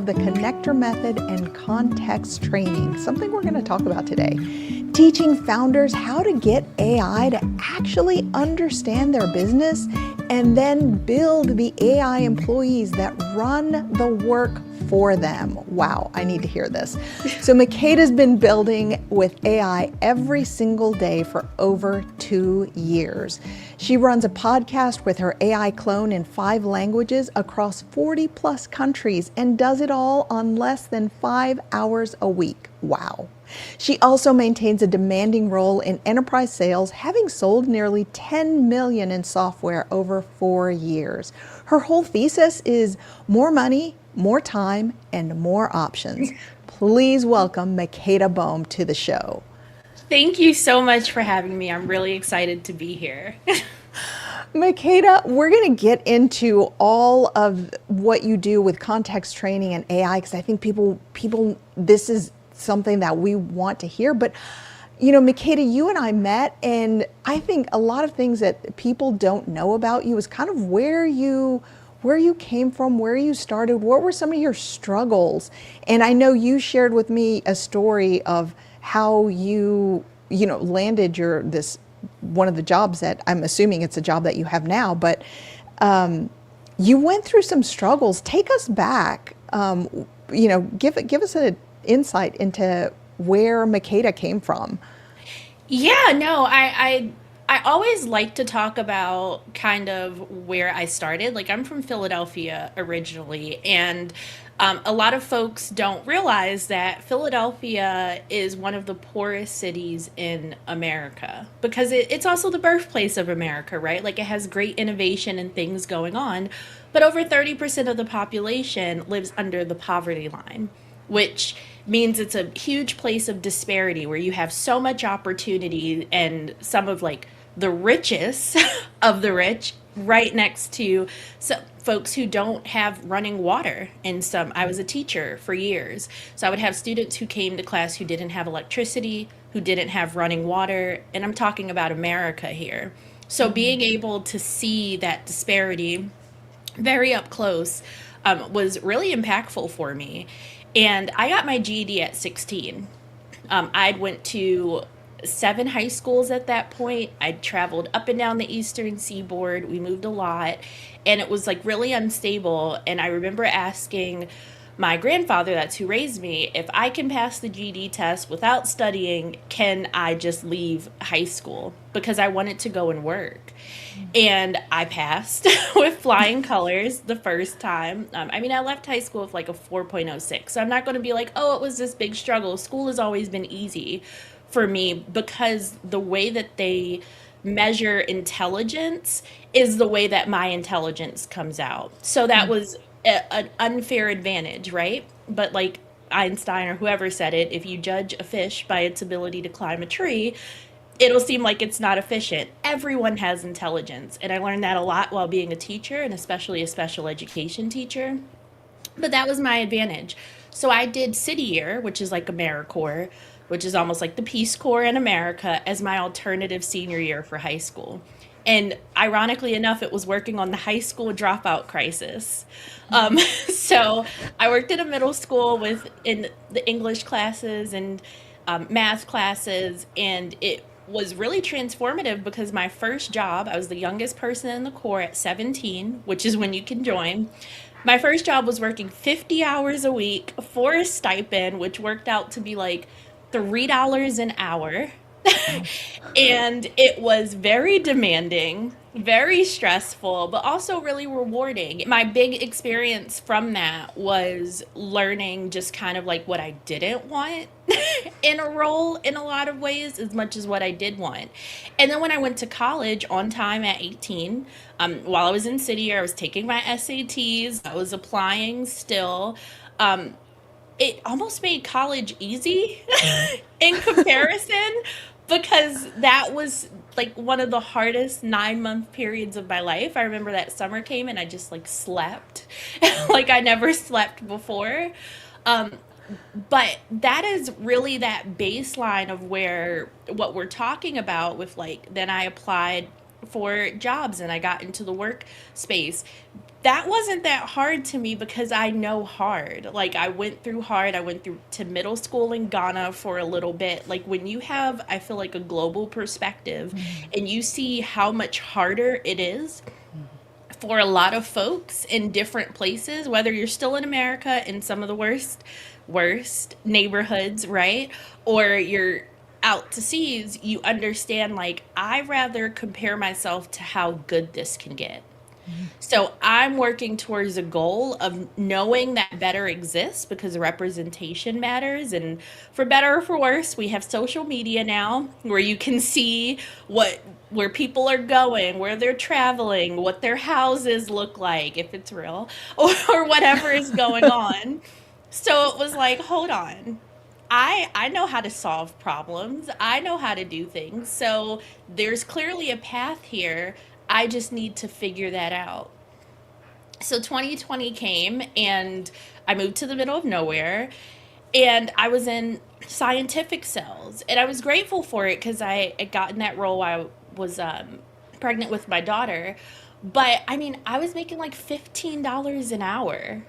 the connector method and context training, something we're going to talk about today. Teaching founders how to get AI to actually understand their business and then build the AI employees that run the work for them. Wow, I need to hear this. So Makeda's been building with AI every single day for over 2 years. She runs a podcast with her AI clone in 5 languages across 40 plus countries and does it all on less than 5 hours a week. Wow. She also maintains a demanding role in enterprise sales, having sold nearly 10 million in software over 4 years. Her whole thesis is more money, more time, and more options. Please welcome Makeda Boehm to the show. Thank you so much for having me. I'm really excited to be here. Makeda, we're going to get into all of what you do with context training and AI because I think people, this is something that we want to hear. But, you know, Makeda, you and I met, and I think a lot of things that people don't know about you is kind of where you came from, where you started, what were some of your struggles? And I know you shared with me a story of how you landed one of the jobs that I'm assuming it's a job that you have now, but you went through some struggles. Take us back, give us an insight into where Makeda came from. Yeah, no, I always like to talk about kind of where I started. Like, I'm from Philadelphia originally, and a lot of folks don't realize that Philadelphia is one of the poorest cities in America because it's also the birthplace of America, right? Like, it has great innovation and things going on, but over 30% of the population lives under the poverty line, which means it's a huge place of disparity where you have so much opportunity and some of like the richest of the rich right next to some folks who don't have running water. And I was a teacher for years. So I would have students who came to class who didn't have electricity, who didn't have running water. And I'm talking about America here. So being able to see that disparity very up close was really impactful for me. And I got my GED at 16. I'd went to 7 high schools at that point. I'd traveled up and down the eastern seaboard. We moved a lot, and it was like really unstable. And I remember asking my grandfather, that's who raised me, if I can pass the GED test without studying, can I just leave high school? Because I wanted to go and work. And I passed with flying colors the first time. I left high school with like a 4.06. So I'm not going to be like, oh, it was this big struggle. School has always been easy for me because the way that they measure intelligence is the way that my intelligence comes out. So that was an unfair advantage, right? But like Einstein or whoever said it, if you judge a fish by its ability to climb a tree, it'll seem like it's not efficient. Everyone has intelligence. And I learned that a lot while being a teacher, and especially a special education teacher. But that was my advantage. So I did City Year, which is like AmeriCorps, which is almost like the Peace Corps in America, as my alternative senior year for high school. And ironically enough, it was working on the high school dropout crisis. So I worked at a middle school in the English classes and math classes, and it was really transformative because my first job, I was the youngest person in the Corps at 17, which is when you can join. My first job was working 50 hours a week for a stipend, which worked out to be like $3 an hour. And it was very demanding, very stressful, but also really rewarding. My big experience from that was learning just kind of like what I didn't want in a role in a lot of ways, as much as what I did want. And then when I went to college on time at 18, while I was in City Year, I was taking my SATs, I was applying still. It almost made college easy in comparison because that was like one of the hardest 9-month periods of my life. I remember that summer came and I just like slept like I never slept before. But that is really that baseline of where what we're talking about with like, then I applied for jobs and I got into the workspace. that wasn't that hard to me because I know hard. Like I went through hard. I went through to middle school in Ghana for a little bit. Like when you have, I feel like a global perspective Mm, and you see how much harder it is for a lot of folks in different places, whether you're still in America in some of the worst neighborhoods, right? Or you're out to seas, you understand like I rather compare myself to how good this can get. mm, So I'm working towards a goal of knowing that better exists because representation matters. And for better or for worse, we have social media now where you can see what where people are going, where they're traveling, what their houses look like, if it's real, or whatever is going on. So it was like, hold on. I know how to solve problems. I know how to do things. So there's clearly a path here. I just need to figure that out. So 2020 came and I moved to the middle of nowhere and I was in scientific cells and I was grateful for it because I had gotten that role while I was pregnant with my daughter. But I mean, I was making like $15 an hour.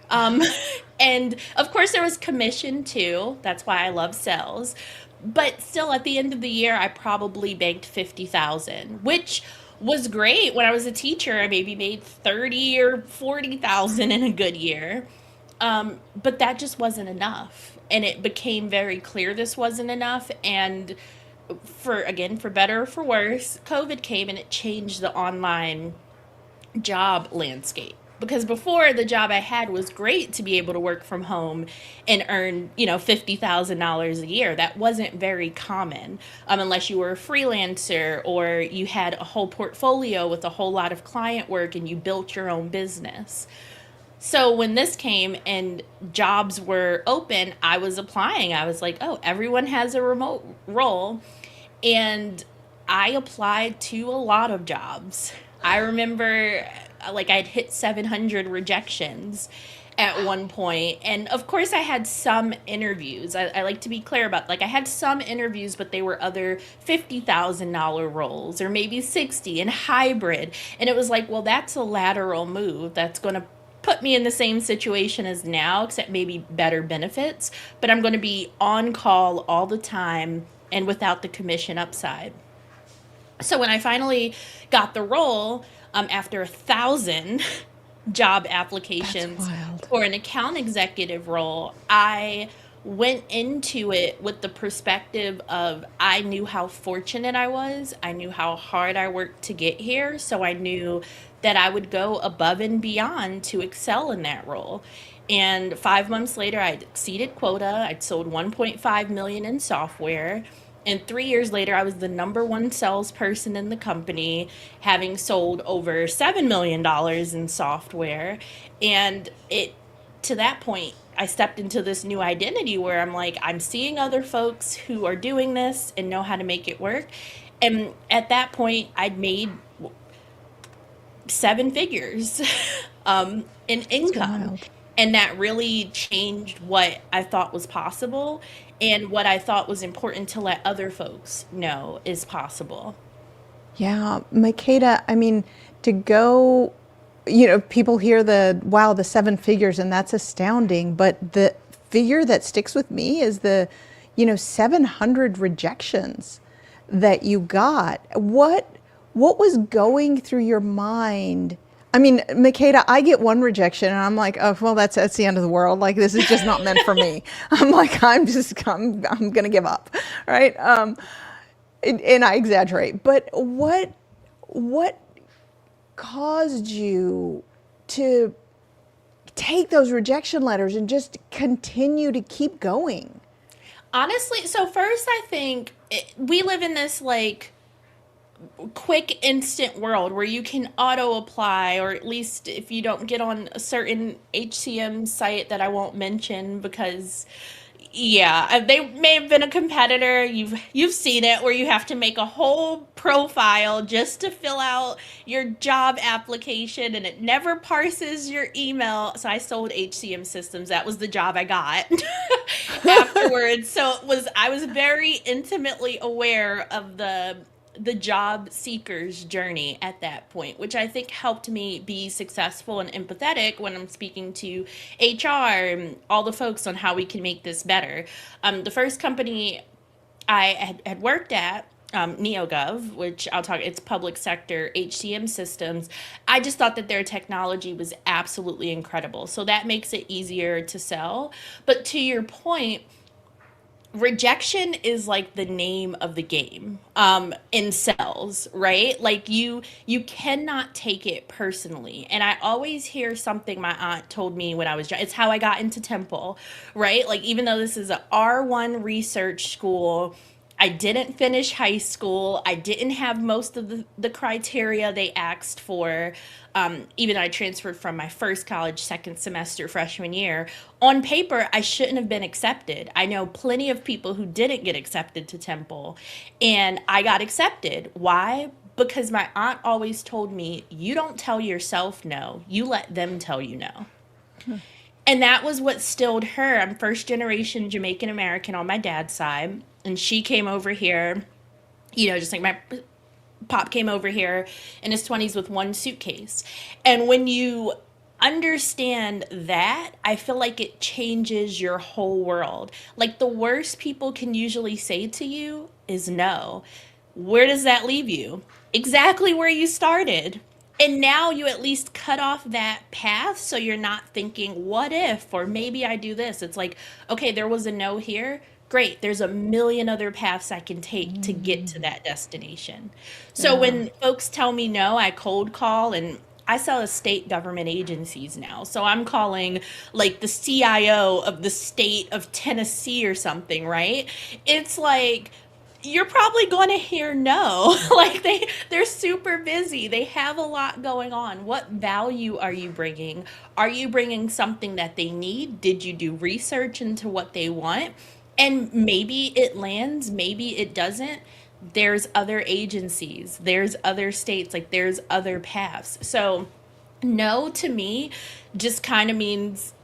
And of course, there was commission too. That's why I love sales. But still, at the end of the year, I probably banked 50,000, which was great. When I was a teacher, I maybe made 30 or 40,000 in a good year. But that just wasn't enough. And it became very clear this wasn't enough. And for again, for better or for worse, COVID came and it changed the online job landscape. Because before the job I had was great to be able to work from home and earn, $50,000 a year. That wasn't very common, unless you were a freelancer or you had a whole portfolio with a whole lot of client work and you built your own business. So when this came and jobs were open, I was applying. I was like, oh, everyone has a remote role. And I applied to a lot of jobs. I remember like I'd hit 700 rejections at one point. And of course, I had some interviews. I like to be clear about like I had some interviews, but they were other $50,000 roles or maybe 60 and hybrid. And it was like, well, that's a lateral move. That's going to put me in the same situation as now, except maybe better benefits. But I'm going to be on call all the time and without the commission upside. So when I finally got the role, after 1,000 job that's applications wild. for an account executive role, I went into it with the perspective of I knew how fortunate I was. I knew how hard I worked to get here. So I knew that I would go above and beyond to excel in that role. And 5 months later, I'd exceeded quota. I'd sold 1.5 million in software. And 3 years later, I was the number one salesperson in the company, having sold over $7 million in software. And it, to that point, I stepped into this new identity where I'm like, I'm seeing other folks who are doing this and know how to make it work. And at that point, I'd made seven figures in That's income. wild. And that really changed what I thought was possible and what I thought was important to let other folks know is possible. Yeah, Makeda, I mean, to go, people hear wow, the seven figures, and that's astounding. But the figure that sticks with me is the, 700 rejections that you got. What was going through your mind? I mean, Makeda, I get one rejection and I'm like, oh, well, that's the end of the world. Like, this is just not meant for me. I'm like, I'm going to give up. Right. And I exaggerate, but what caused you to take those rejection letters and just continue to keep going? Honestly, so first I think we live in this like quick instant world where you can auto apply, or at least if you don't get on a certain HCM site that I won't mention because yeah, they may have been a competitor. You've seen it where you have to make a whole profile just to fill out your job application and it never parses your email. So I sold HCM systems. That was the job I got afterwards. So I was very intimately aware of the job seeker's journey at that point, which I think helped me be successful and empathetic when I'm speaking to HR and all the folks on how we can make this better. The first company I had worked at, NeoGov, which I'll talk, it's public sector HCM systems. I just thought that their technology was absolutely incredible. So that makes it easier to sell. But to your point, rejection is like the name of the game in sales, right? Like you cannot take it personally. And I always hear something my aunt told me when I was it's how I got into Temple, right? Like even though this is a R1 research school, I didn't finish high school. I didn't have most of the criteria they asked for. Even though I transferred from my first college, second semester, freshman year. On paper, I shouldn't have been accepted. I know plenty of people who didn't get accepted to Temple, and I got accepted. Why? Because my aunt always told me, you don't tell yourself no, you let them tell you no. And that was what stilled her. I'm first generation Jamaican American on my dad's side. And she came over here, just like my pop came over here in his 20s with one suitcase. And when you understand that, I feel like it changes your whole world. Like the worst people can usually say to you is no. Where does that leave you? Exactly where you started. And now you at least cut off that path so you're not thinking, what if, or maybe I do this. It's like, okay, there was a no here. Great, there's a million other paths I can take to get to that destination. So Yeah. when folks tell me no, I cold call, and I sell to state government agencies now. So I'm calling like the CIO of the state of Tennessee or something, right? It's like you're probably going to hear no. Like they're super busy. They have a lot going on. What value are you bringing? Are you bringing something that they need? Did you do research into what they want? And maybe it lands, maybe it doesn't. There's other agencies, there's other states, like there's other paths. So no to me just kind of means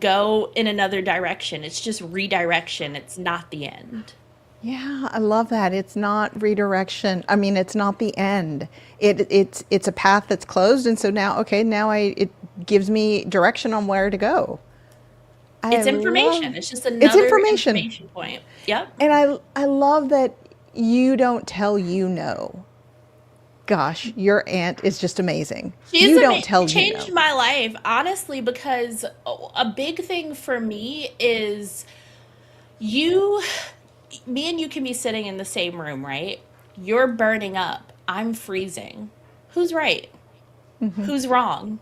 go in another direction. It's just redirection. It's not the end. Yeah, I love that. It's not redirection. I mean, it's not the end. It's a path that's closed, and so now, okay, now it gives me direction on where to go. I It's love information. It's just it's another information. information point. Yep. And I love that you don't tell you no. Gosh, your aunt is just amazing. She's You don't She tell you changed no. my life, honestly, because a big thing for me is you, me and you can be sitting in the same room, right? You're burning up. I'm freezing. Who's right? Who's wrong?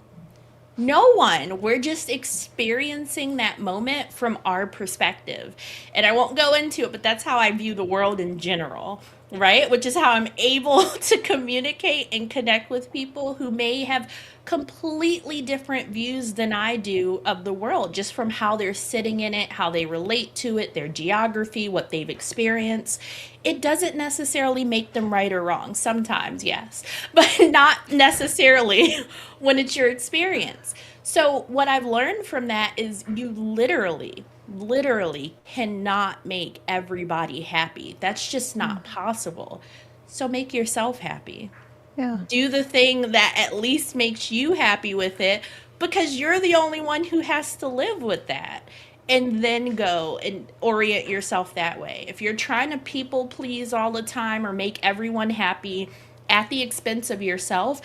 No one. We're just experiencing that moment from our perspective. And I won't go into it, but that's how I view the world in general, right? Which is how I'm able to communicate and connect with people who may have completely different views than I do of the world, just from how they're sitting in it, how they relate to it, their geography, what they've experienced. It doesn't necessarily make them right or wrong. Sometimes, yes, but not necessarily when it's your experience. So, what I've learned from that is you literally cannot make everybody happy. That's just not possible. So, make yourself happy. Yeah. Do the thing that at least makes you happy with it because you're the only one who has to live with that. And then go and orient yourself that way. If you're trying to people please all the time or make everyone happy at the expense of yourself,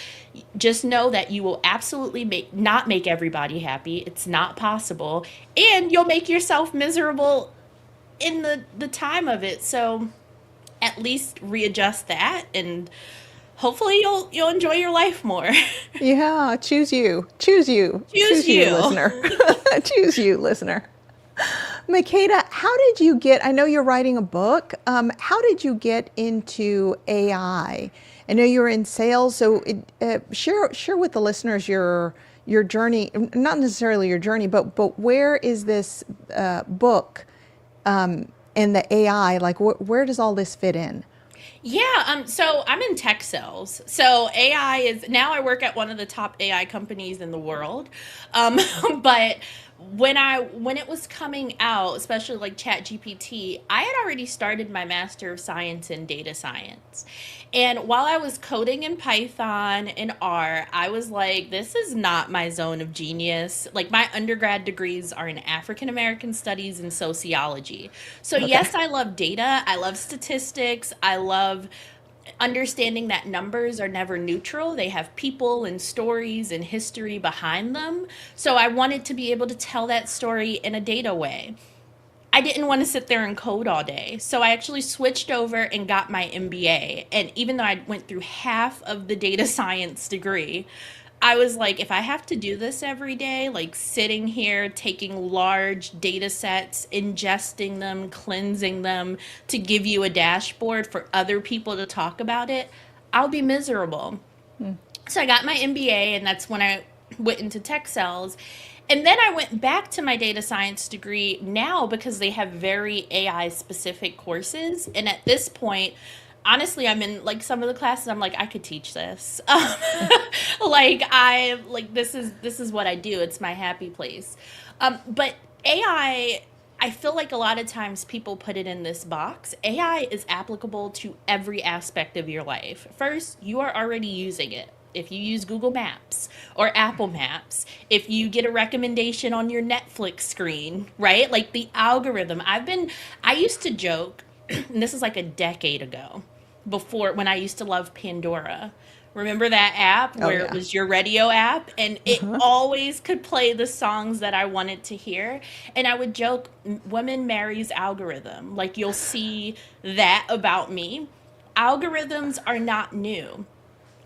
just know that you will absolutely not make everybody happy. It's not possible. And you'll make yourself miserable in the time of it. So at least readjust that, and hopefully you'll enjoy your life more. Yeah, choose you. Choose you. Choose Choose you, you. listener. Choose you, listener. Makeda, how did you get, I know you're writing a book. How did you get into AI? I know you're in sales, so share with the listeners your journey, not necessarily your journey, but where is this book and the AI, like where does all this fit in? Yeah, so I'm in tech sales. So AI is now I work at one of the top AI companies in the world. Um, but When it was coming out, especially like ChatGPT, I had already started my Master of Science in Data Science. And while I was coding in Python and R, I was like, this is not my zone of genius. Like, my undergrad degrees are in African American studies and sociology. So Okay. yes, I love data, I love statistics, I love understanding that numbers are never neutral. They have people and stories and history behind them. So I wanted to be able to tell that story in a data way. I didn't want to sit there and code all day. So I actually switched over and got my MBA. And even though I went through half of the data science degree, I was like, if I have to do this every day, like sitting here, taking large data sets, ingesting them, cleansing them to give you a dashboard for other people to talk about it, I'll be miserable. So I got my MBA, and that's when I went into tech sales. And then I went back to my data science degree now because they have very AI specific courses. And at this point, honestly, I'm in like some of the classes, I'm like, I could teach this. This is what I do. It's my happy place. But I feel like a lot of times people put it in this box. AI is applicable to every aspect of your life. First, you are already using it. If you use Google Maps or Apple Maps, if you get a recommendation on your Netflix screen, right? Like the algorithm. I used to joke, and this is like a decade ago, before when I used to love Pandora. Remember that app Oh where it yeah. was your radio app and it Uh-huh. always could play the songs that I wanted to hear? And I would joke, women marries algorithm. Like you'll see that about me. Algorithms are not new.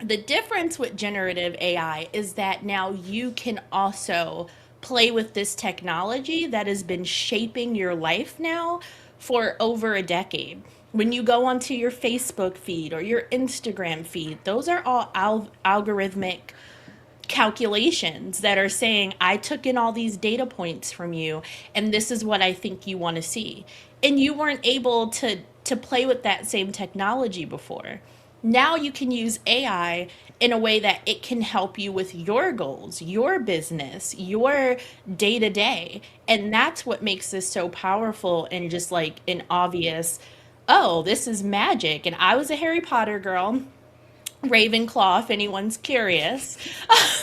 The difference with generative AI is that now you can also play with this technology that has been shaping your life now for over a decade. When you go onto your Facebook feed or your Instagram feed, those are all algorithmic calculations that are saying, I took in all these data points from you, and this is what I think you want to see. And you weren't able to play with that same technology before. Now you can use AI in a way that it can help you with your goals, your business, your day to day. And that's what makes this so powerful and just like an obvious, oh, this is magic. And I was a Harry Potter girl. Ravenclaw, if anyone's curious.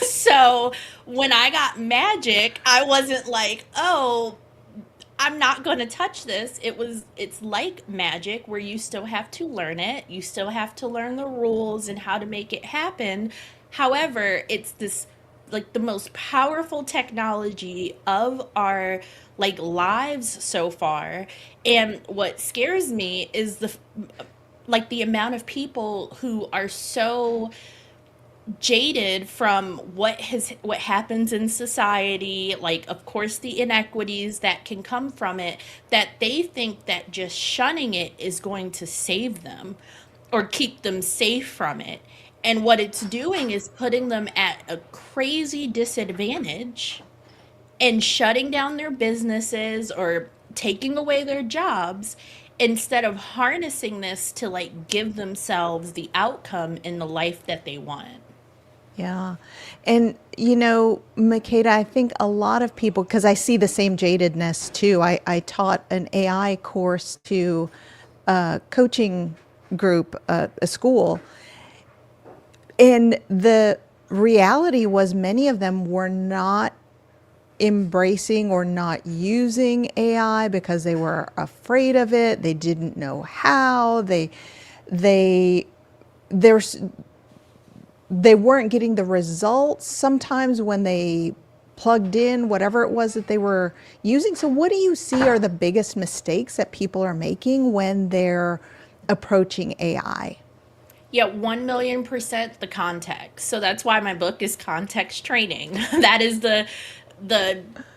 So when I got magic, I wasn't like, oh, I'm not going to touch this. It's like magic where you still have to learn it. You still have to learn the rules and how to make it happen. However, it's this like the most powerful technology of our like lives so far. And what scares me is the amount of people who are so jaded from what happens in society, like of course the inequities that can come from it, that they think that just shunning it is going to save them or keep them safe from it. And what it's doing is putting them at a crazy disadvantage and shutting down their businesses or taking away their jobs instead of harnessing this to like give themselves the outcome in the life that they want. Yeah. And, Makeda, I think a lot of people, because I see the same jadedness too. I taught an AI course to a coaching group, a school, and the reality was many of them were not embracing or not using AI because they were afraid of it. They didn't know how. They, there's they weren't getting the results sometimes when they plugged in whatever it was that they were using. So, what do you see are the biggest mistakes that people are making when they're approaching AI? Yeah, 1,000,000% the context. So that's why my book is context training. That is the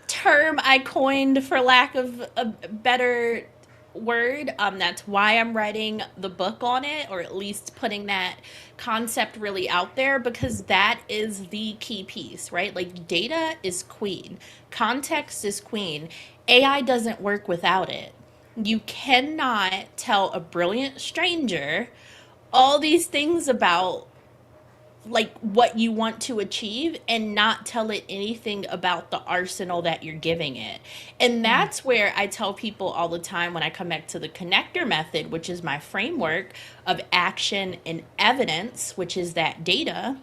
term I coined for lack of a better word. That's why I'm writing the book on it, or at least putting that concept really out there, because that is the key piece, right? Like data is queen, context is queen. AI doesn't work without it. You cannot tell a brilliant stranger all these things about like what you want to achieve and not tell it anything about the arsenal that you're giving it. And that's where I tell people all the time when I come back to the connector method, which is my framework of action and evidence, which is that data,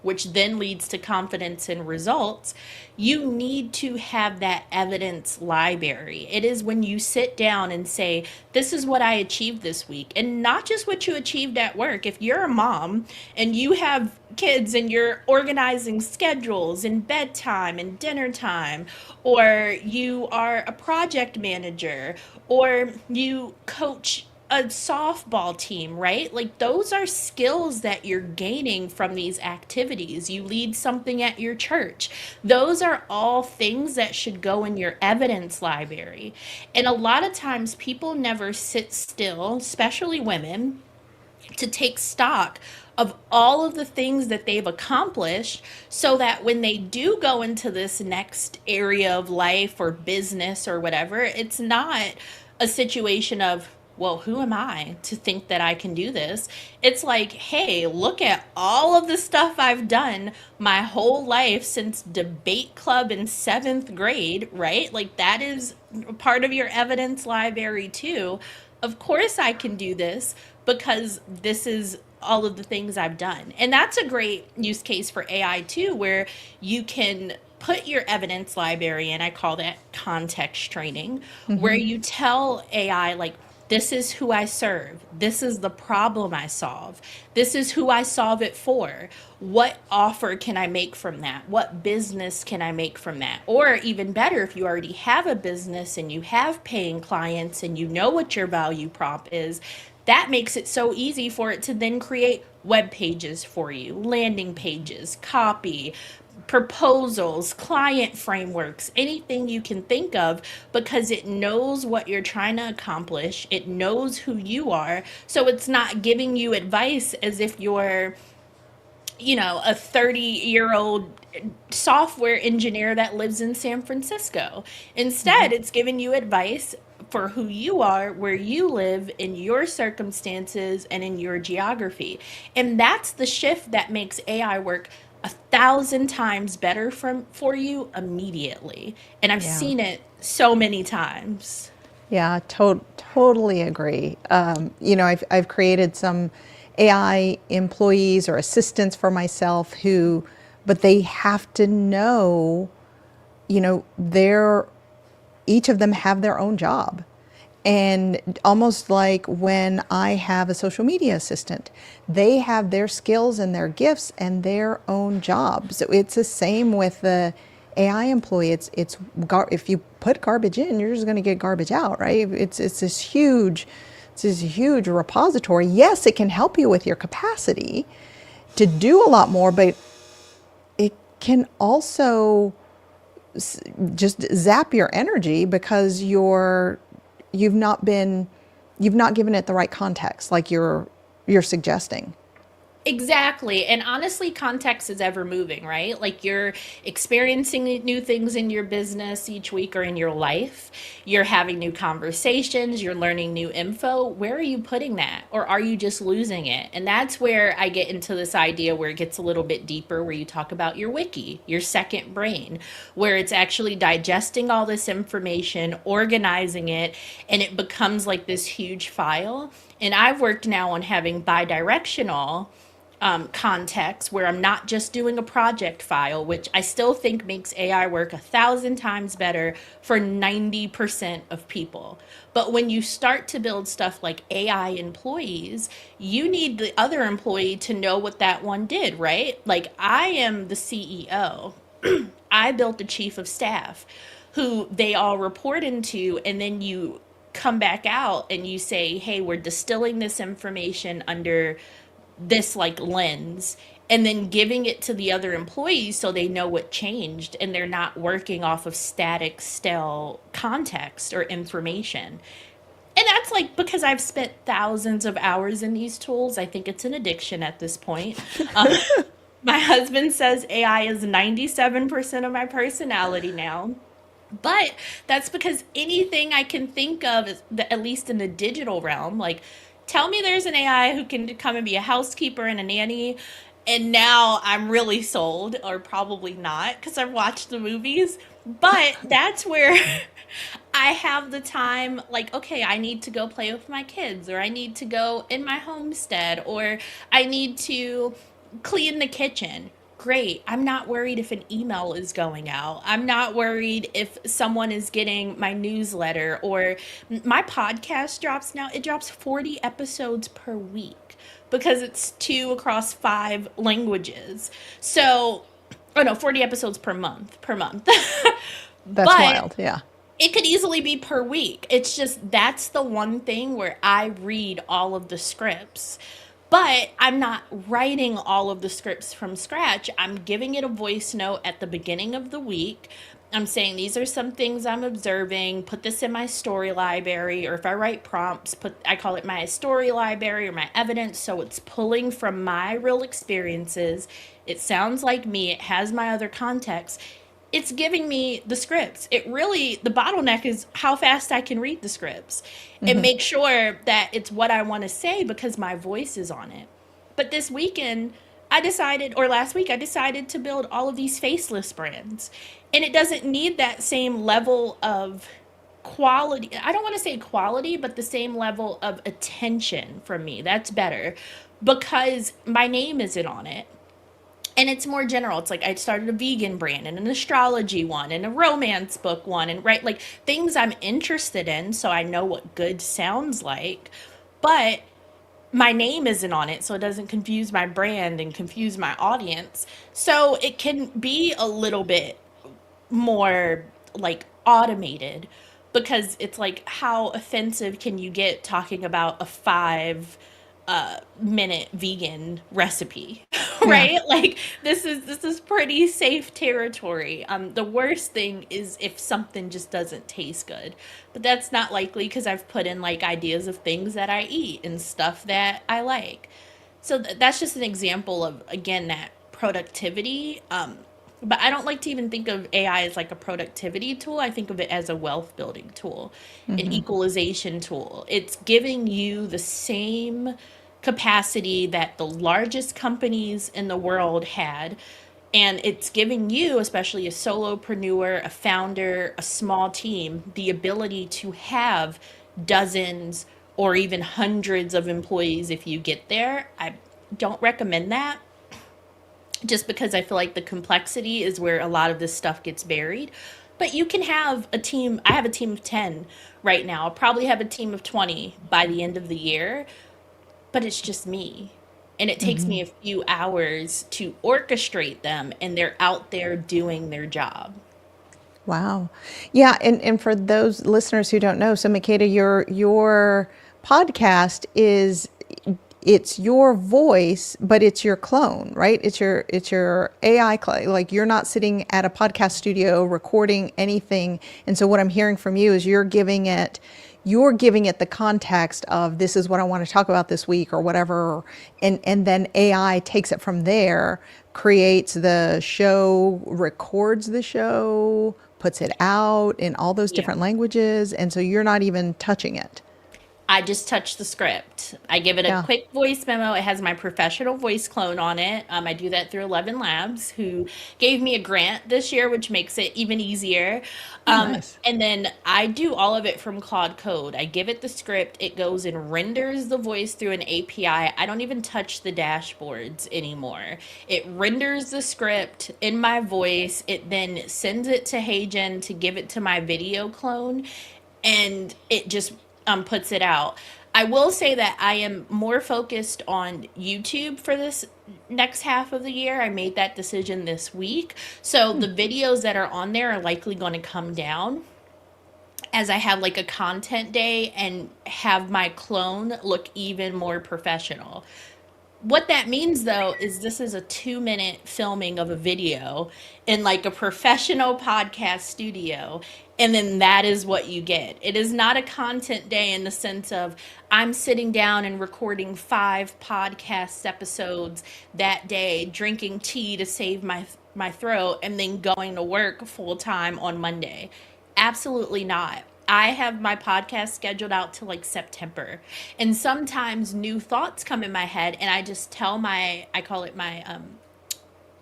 which then leads to confidence and results. You need to have that evidence library. It is when you sit down and say, this is what I achieved this week, and not just what you achieved at work. If you're a mom and you have kids and you're organizing schedules and bedtime and dinner time, or you are a project manager, or you coach a softball team, right? Like those are skills that you're gaining from these activities. You lead something at your church. Those are all things that should go in your evidence library. And a lot of times people never sit still, especially women, to take stock of all of the things that they've accomplished so that when they do go into this next area of life or business or whatever, it's not a situation of, well, who am I to think that I can do this? It's like, hey, look at all of the stuff I've done my whole life since debate club in seventh grade, right? Like, that is part of your evidence library, too. Of course, I can do this because this is all of the things I've done. And that's a great use case for AI, too, where you can put your evidence library, and I call that context training, where Mm-hmm. you tell AI, like, this is who I serve. This is the problem I solve. This is who I solve it for. What offer can I make from that? What business can I make from that? Or even better, if you already have a business and you have paying clients and you know what your value prop is, that makes it so easy for it to then create web pages for you, landing pages, copy, proposals, client frameworks, anything you can think of, because it knows what you're trying to accomplish. It knows who you are. So it's not giving you advice as if you're, a 30-year-old software engineer that lives in San Francisco. Mm-hmm. Instead, it's giving you advice for who you are, where you live, in your circumstances, and in your geography. And that's the shift that makes AI work 1,000 times better for you immediately. And I've Yeah. seen it so many times. Yeah, totally agree. I've created some AI employees or assistants for myself who, but they have to know, they're each of them have their own job. And almost like when I have a social media assistant, they have their skills and their gifts and their own jobs. So it's the same with the AI employee. If you put garbage in, you're just going to get garbage out, right? It's this huge repository. Yes, it can help you with your capacity to do a lot more, but it can also just zap your energy because you've not been you've not given it the right context like you're suggesting. Exactly. And honestly, context is ever moving, right? Like you're experiencing new things in your business each week or in your life. You're having new conversations, you're learning new info. Where are you putting that? Or are you just losing it? And that's where I get into this idea where it gets a little bit deeper, where you talk about your wiki, your second brain, where it's actually digesting all this information, organizing it, and it becomes like this huge file. And I've worked now on having bi-directional context where I'm not just doing a project file, which I still think makes AI work 1,000 times better for 90% of people. But when you start to build stuff like AI employees, you need the other employee to know what that one did, right? Like I am the CEO. I built a chief of staff who they all report into, and then you come back out and you say, hey, we're distilling this information under this like lens, and then giving it to the other employees so they know what changed and they're not working off of static stale context or information. And that's like because I've spent thousands of hours in these tools. I think it's an addiction at this point. um, my husband says AI is 97% of my personality now. But that's because anything I can think of, is, at least in the digital realm, like tell me there's an AI who can come and be a housekeeper and a nanny, And now I'm really sold, or probably not, because I've watched the movies. But that's where I have the time, like, okay, I need to go play with my kids, or I need to go in my homestead, or I need to clean the kitchen. Great. I'm not worried if an email is going out. I'm not worried if someone is getting my newsletter, or my podcast drops now. It drops 40 episodes per week because it's two across five languages. So, oh no, 40 episodes per month. That's But wild. Yeah. it could easily be per week. It's just that's the one thing where I read all of the scripts. But I'm not writing all of the scripts from scratch. I'm giving it a voice note at the beginning of the week. I'm saying these are some things I'm observing. Put this in my story library, or if I write prompts, put I call it my story library or my evidence, so it's pulling from my real experiences. It sounds like me. It has my other context. It's giving me the scripts. It really, the bottleneck is how fast I can read the scripts and Hmm. make sure that it's what I want to say because my voice is on it. But this weekend, I decided, or last week, I decided to build all of these faceless brands. And it doesn't need that same level of quality. I don't want to say quality, but the same level of attention from me. That's better because my name isn't on it, and it's more general. It's like I started a vegan brand and an astrology one and a romance book one, and right, like things I'm interested in, so I know what good sounds like. But my name isn't on it, so it doesn't confuse my brand and confuse my audience. So it can be a little bit more like automated, because it's like how offensive can you get talking about a 5 minute vegan recipe? Yeah. Right, like this is pretty safe territory. The worst thing is if something just doesn't taste good, but that's not likely because I've put in like ideas of things that I eat and stuff that I like. So that's just an example of, again, that productivity. But I don't like to even think of AI as like a productivity tool. I think of it as a wealth building tool, an Hmm. equalization tool. It's giving you the same capacity that the largest companies in the world had. And it's giving you, especially a solopreneur, a founder, a small team, the ability to have dozens or even hundreds of employees if you get there. I don't recommend that, just because I feel like the complexity is where a lot of this stuff gets buried. But you can have a team. I have a team of 10 right now. I'll probably have a team of 20 by the end of the year, but it's just me. And it takes Hmm. me a few hours to orchestrate them, and they're out there doing their job. Wow. Yeah, and for those listeners who don't know, so Makeda, your podcast is it's your voice, but it's your clone, right? It's your AI clone. Like you're not sitting at a podcast studio recording anything. And so what I'm hearing from you is you're giving it the context of this is what I want to talk about this week or whatever, and then AI takes it from there, creates the show, records the show, puts it out in all those Yeah. different languages, and so you're not even touching it. I just touch the script. I give it a Yeah. quick voice memo. It has my professional voice clone on it. I do that through 11 Labs, who gave me a grant this year, which makes it even easier. Oh, Um, nice. and then I do all of it from Claude Code. I give it the script. It goes and renders the voice through an API. I don't even touch the dashboards anymore. It renders the script in my voice. It then sends it to HeyGen to give it to my video clone, and it just puts it out. I will say that I am more focused on YouTube for this next half of the year. I made that decision this week. So the videos that are on there are likely going to come down as I have like a content day and have my clone look even more professional. What that means though is this is a 2 minute filming of a video in like a professional podcast studio. And then that is what you get. It is not a content day in the sense of I'm sitting down and recording 5 podcast episodes that day, drinking tea to save my throat, and then going to work full time on Monday. Absolutely not. I have my podcast scheduled out to like September. And sometimes new thoughts come in my head and I just tell I call it my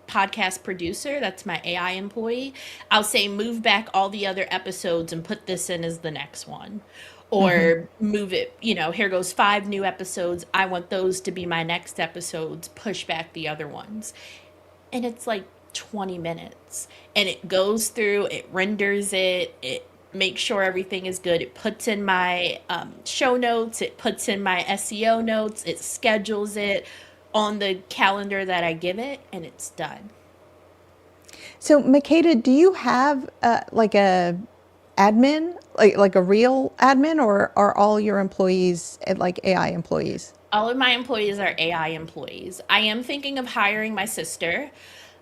podcast producer, that's my AI employee. I'll say move back all the other episodes and put this in as the next one. Hmm. Or move it, here goes 5 new episodes. I want those to be my next episodes. Push back the other ones. And it's like 20 minutes. And it goes through, it renders it makes sure everything is good. It puts in my show notes, it puts in my SEO notes, it schedules it on the calendar that I give it, and it's done. So, Makeda, do you have like a admin, like a real admin, or are all your employees like AI employees? All of my employees are AI employees. I am thinking of hiring my sister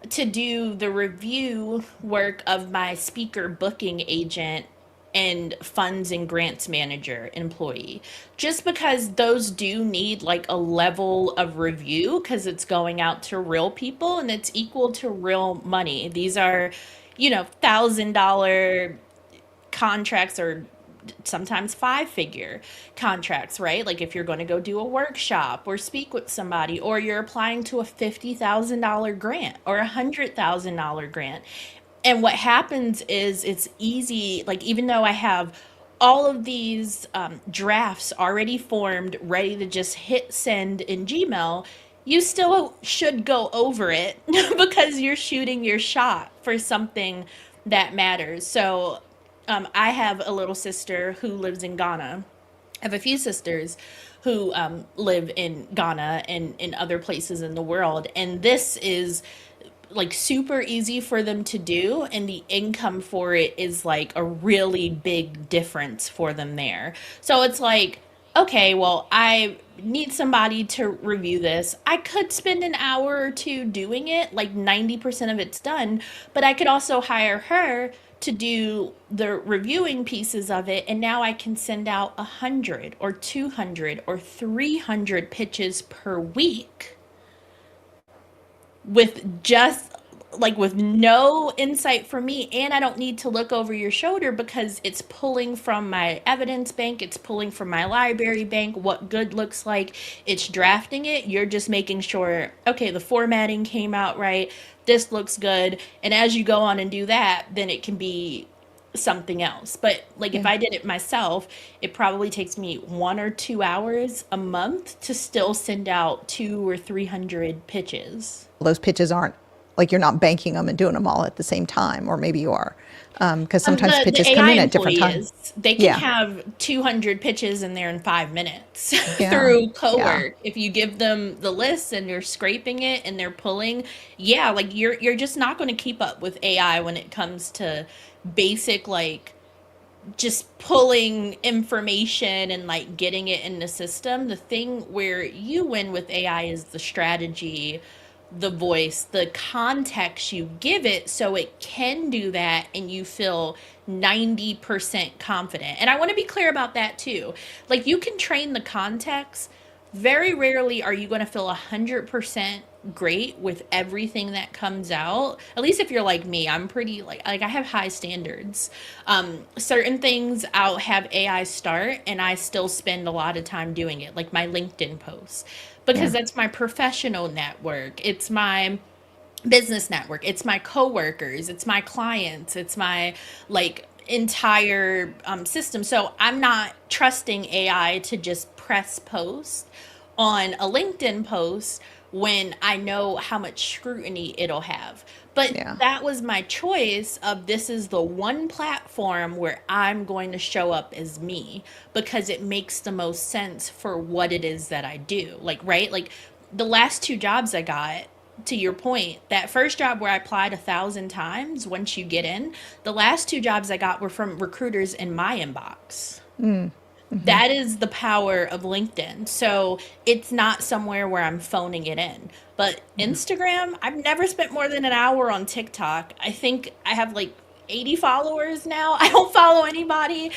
to do the review work of my speaker booking agent and funds and grants manager employee, just because those do need like a level of review because it's going out to real people and it's equal to real money. These are, $1,000 contracts or sometimes 5-figure contracts, right? Like if you're going to go do a workshop or speak with somebody, or you're applying to a $50,000 grant or a $100,000 grant. And what happens is it's easy, like even though I have all of these drafts already formed, ready to just hit send in Gmail, you still should go over it because you're shooting your shot for something that matters. So I have a little sister who lives in Ghana. I have a few sisters who live in Ghana and in other places in the world. And this is like super easy for them to do, and the income for it is like a really big difference for them there. So it's like, okay, well, I need somebody to review this. I could spend an hour or two doing it, like 90% of it's done, but I could also hire her to do the reviewing pieces of it, and now I can send out 100 or 200 or 300 pitches per week with just like with no insight from me, and I don't need to look over your shoulder because it's pulling from my evidence bank, it's pulling from my library bank what good looks like, it's drafting it. You're just making sure, okay, the formatting came out right, this looks good, and as you go on and do that, then it can be something else. But like if Yeah. I did it myself, it probably takes me 1 or 2 hours a month to still send out 2 or 300 pitches. Those pitches aren't like you're not banking them and doing them all at the same time, or maybe you are, because sometimes The pitches come AI in at different employee times. is they can Yeah. have 200 pitches in there in 5 minutes Yeah. through Yeah. cowork. If you give them the list and you're scraping it and they're pulling, yeah, like you're just not going to keep up with AI when it comes to basic like just pulling information and like getting it in the system. The thing where you win with AI is the strategy, the voice, the context you give it so it can do that and you feel 90% confident. And I want to be clear about that too. Like you can train the context. Very rarely are you going to feel 100% great with everything that comes out. At least if you're like me, I'm pretty like I have high standards. Certain things I'll have AI start and I still spend a lot of time doing it, like my LinkedIn posts, because Yeah. that's my professional network. It's my business network. It's my coworkers. It's my clients. It's my like entire system. So I'm not trusting AI to just press post on a LinkedIn post when I know how much scrutiny it'll have. But Yeah. that was my choice of this is the one platform where I'm going to show up as me because it makes the most sense for what it is that I do. Like, right? Like the last 2 jobs I got, to your point, that first job where I applied 1,000 times once you get in, the last 2 jobs I got were from recruiters in my inbox. That is the power of LinkedIn. So it's not somewhere where I'm phoning it in. But Instagram, I've never spent more than an hour on TikTok. I think I have like 80 followers now. I don't follow anybody.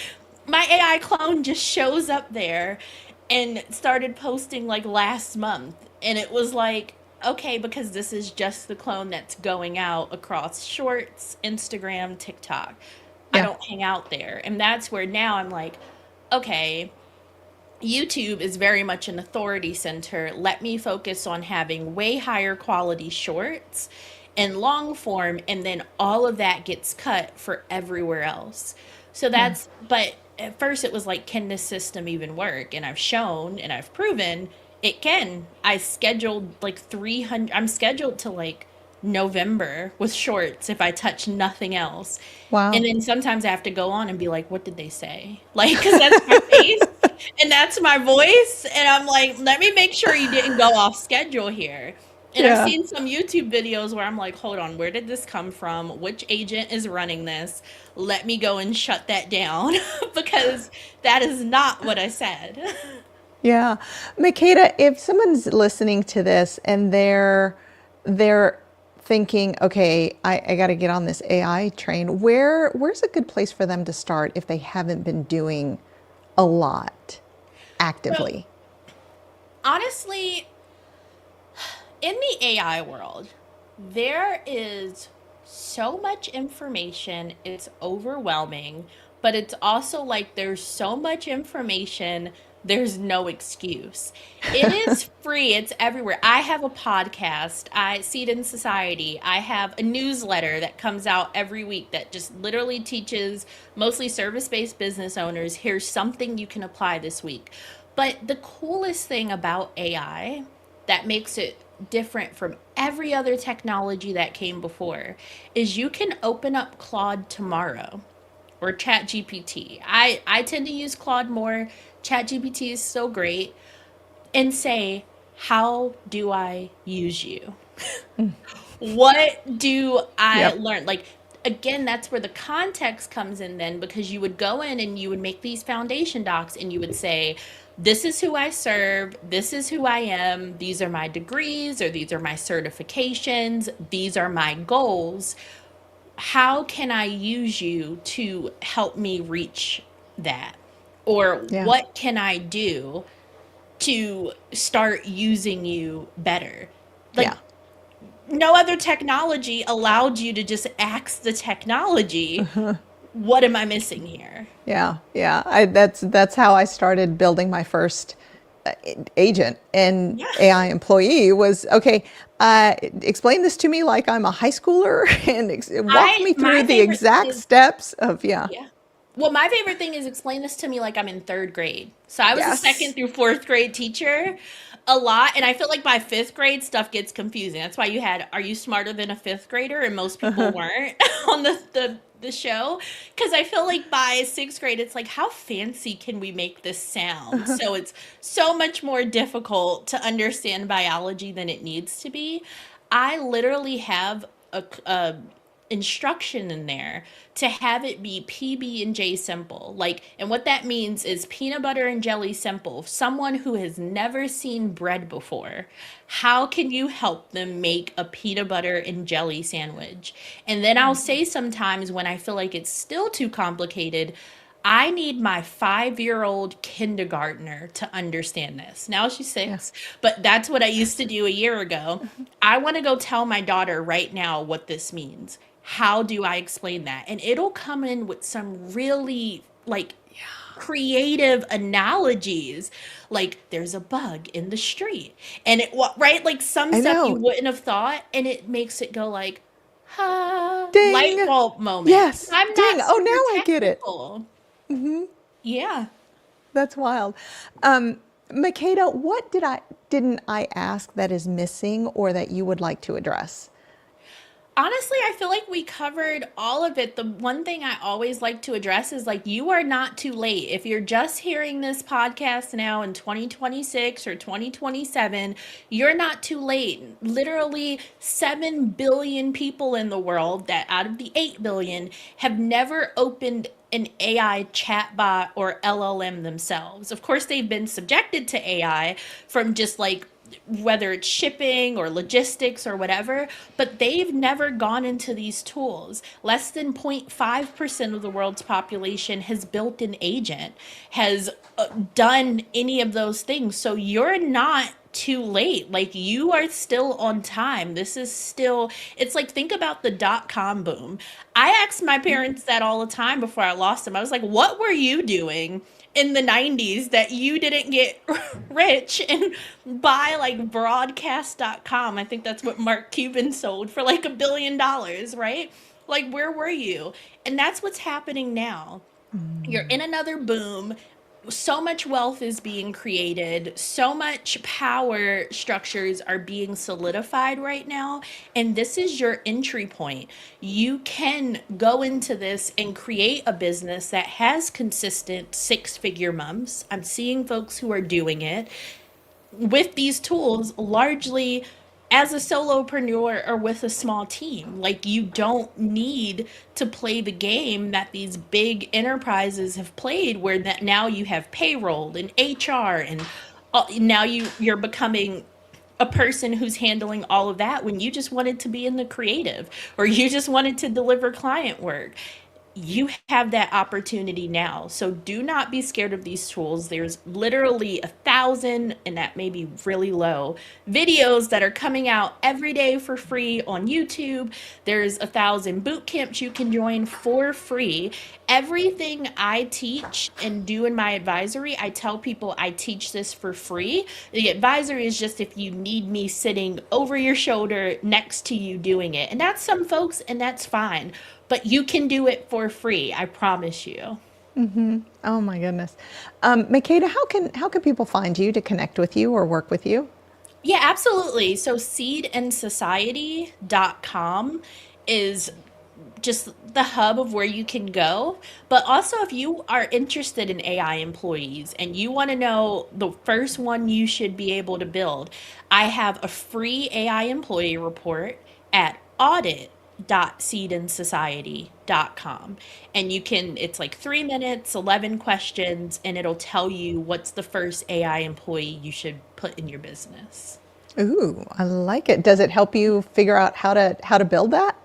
My AI clone just shows up there and started posting like last month. And it was like, okay, because this is just the clone that's going out across Shorts, Instagram, TikTok. I Yeah. don't hang out there. And that's where now I'm like, okay, YouTube is very much an authority center. Let me focus on having way higher quality shorts and long form, and then all of that gets cut for everywhere else. So Yeah. but at first it was like, can this system even work? And I've shown and I've proven it can. I scheduled like 300, I'm scheduled to like November with shorts if I touch nothing else. And Wow. then sometimes I have to go on and be like, what did they say? Like, because that's my face and that's my voice. And I'm like, let me make sure you didn't go off schedule here. And I've Yeah. seen some YouTube videos where I'm like, hold on, where did this come from? Which agent is running this? Let me go and shut that down because that is not what I said. Yeah. Makeda, if someone's listening to this and they're thinking, okay, I got to get on this AI train, where's a good place for them to start if they haven't been doing a lot So, actively? honestly, in the AI world, there is so much information, it's overwhelming, but it's also like there's so much information, there's no excuse. It is free, it's everywhere. I have a podcast, I see it in society. I have a newsletter that comes out every week that just literally teaches mostly service-based business owners, here's something you can apply this week. But the coolest thing about AI that makes it different from every other technology that came before is you can open up Claude tomorrow or ChatGPT. I tend to use Claude more. ChatGPT is so great and say, "How do I use you? What do I Yep. learn?" Like, again, that's where the context comes in then, because you would go in and you would make these foundation docs and you would say, this is who I serve, this is who I am, these are my degrees or these are my certifications, these are my goals. How can I use you to help me reach that? Or Yeah. what can I do to start using you better? Yeah. Like, no other technology allowed you to just ask the technology, what am I missing here? Yeah, yeah. That's how I started building my first agent and Yeah. AI employee was okay. Explain this to me like I'm a high schooler and walk I me through my the favorite thing exact is steps of yeah. Yeah. Well, my favorite thing is explain this to me like I'm in third grade. So I was a second Yes. through fourth grade teacher a lot, and I feel like by fifth grade stuff gets confusing. That's why you had "Are you smarter than a fifth grader?" and most people weren't on the show, because I feel like by sixth grade it's like, how fancy can we make this sound? So it's so much more difficult to understand biology than it needs to be. I literally have a instruction in there to have it be PB and J simple. Like, and what that means is peanut butter and jelly simple. Someone who has never seen bread before, how can you help them make a peanut butter and jelly sandwich? And then I'll say sometimes when I feel like it's still too complicated, I need my 5 year old kindergartner to understand this. Now she's Yeah. 6, but that's what I used to do a year ago. I want to go tell my daughter right now what this means. How do I explain that? And it'll come in with some really like creative analogies, like there's a bug in the street and right, like some I stuff you know. wouldn't have thought, and it makes it go like, light Ding. bulb moment. Yes. I'm Ding. not Oh, super now I get it. technical. Yeah. That's wild. Makeda, what didn't I ask that is missing or that you would like to address? Honestly, I feel like we covered all of it. The one thing I always like to address is like, you are not too late. If you're just hearing this podcast now in 2026 or 2027, you're not too late. Literally 7 billion people in the world, that out of the 8 billion, have never opened an AI chatbot or LLM themselves. Of course, they've been subjected to AI from just like whether it's shipping or logistics or whatever, but they've never gone into these tools. Less than 0.5% of the world's population has built an agent, has done any of those things. So you're not too late. Like, you are still on time. This is still, it's like, think about the dot-com boom. I asked my parents that all the time before I lost them. I was like, what were you doing in the 90s that you didn't get rich and buy like broadcast.com? I think that's what Mark Cuban sold for like $1 billion, right? Like, where were you? And that's what's happening now. You're in another boom. So much wealth is being created, so much power structures are being solidified right now, and this is your entry point. You can go into this and create a business that has consistent six-figure months. I'm seeing folks who are doing it with these tools largely as a solopreneur or with a small team. Like, you don't need to play the game that these big enterprises have played, where that now you have payroll and HR and now you're becoming a person who's handling all of that, when you just wanted to be in the creative or you just wanted to deliver client work. You have that opportunity now. So do not be scared of these tools. There's literally 1,000, and that may be really low, videos that are coming out every day for free on YouTube. There's 1,000 boot camps you can join for free. Everything I teach and do in my advisory, I tell people I teach this for free. The advisory is just if you need me sitting over your shoulder next to you doing it. And that's some folks, and that's fine. But you can do it for free, I promise you. Oh my goodness. Makeda, how can people find you to connect with you or work with you? Yeah, absolutely. So seedandsociety.com is just the hub of where you can go. But also, if you are interested in AI employees and you want to know the first one you should be able to build, I have a free AI employee report at audit.seedandsociety.com. And you can, it's like 3 minutes, 11 questions, and it'll tell you what's the first AI employee you should put in your business. Ooh, I like it. Does it help you figure out how to build that?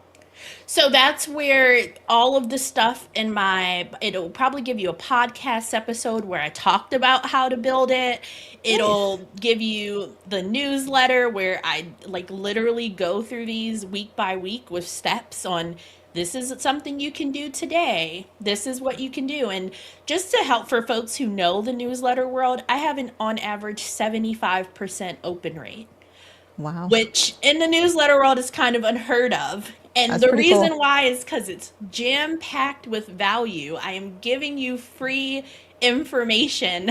So that's where all of the stuff in my, it'll probably give you a podcast episode where I talked about how to build it. Nice. It'll give you the newsletter where I like literally go through these week by week with steps on, this is something you can do today. This is what you can do. And just to help for folks who know the newsletter world, I have an on average 75% open rate, Wow, which in the newsletter world is kind of unheard of. And that's the pretty reason cool. why is because it's jam packed with value. I am giving you free information.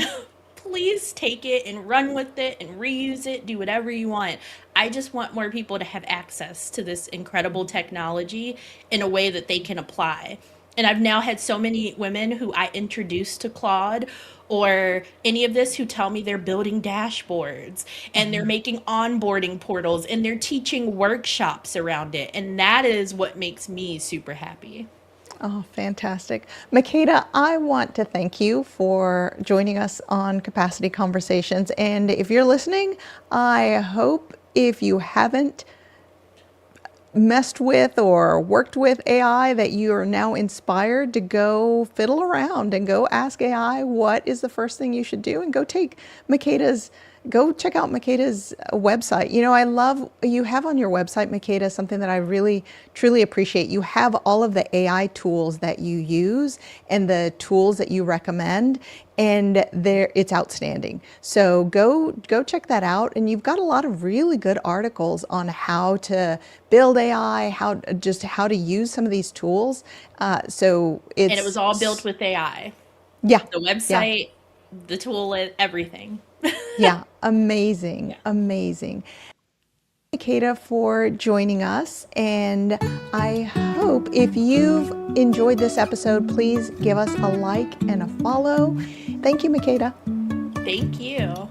Please take it and run with it and reuse it, do whatever you want. I just want more people to have access to this incredible technology in a way that they can apply. And I've now had so many women who I introduced to Claude or any of this who tell me they're building dashboards and they're making onboarding portals and they're teaching workshops around it. And that is what makes me super happy. Oh, fantastic. Makeda, I want to thank you for joining us on Capacity Conversations. And if you're listening, I hope if you haven't messed with or worked with AI that you are now inspired to go fiddle around and go ask AI what is the first thing you should do, and go check out Makeda's website. You know, I love you have on your website, Makeda, something that I really truly appreciate. You have all of the AI tools that you use and the tools that you recommend, and it's outstanding. So go check that out. And you've got a lot of really good articles on how to build AI, how to use some of these tools. So And it was all built it's with AI. yeah, The yeah. website, the tool, everything. Yeah, amazing, Yeah. amazing. Makeda, for joining us, and I hope if you've enjoyed this episode, please give us a like and a follow. Thank you, Makeda. Thank you.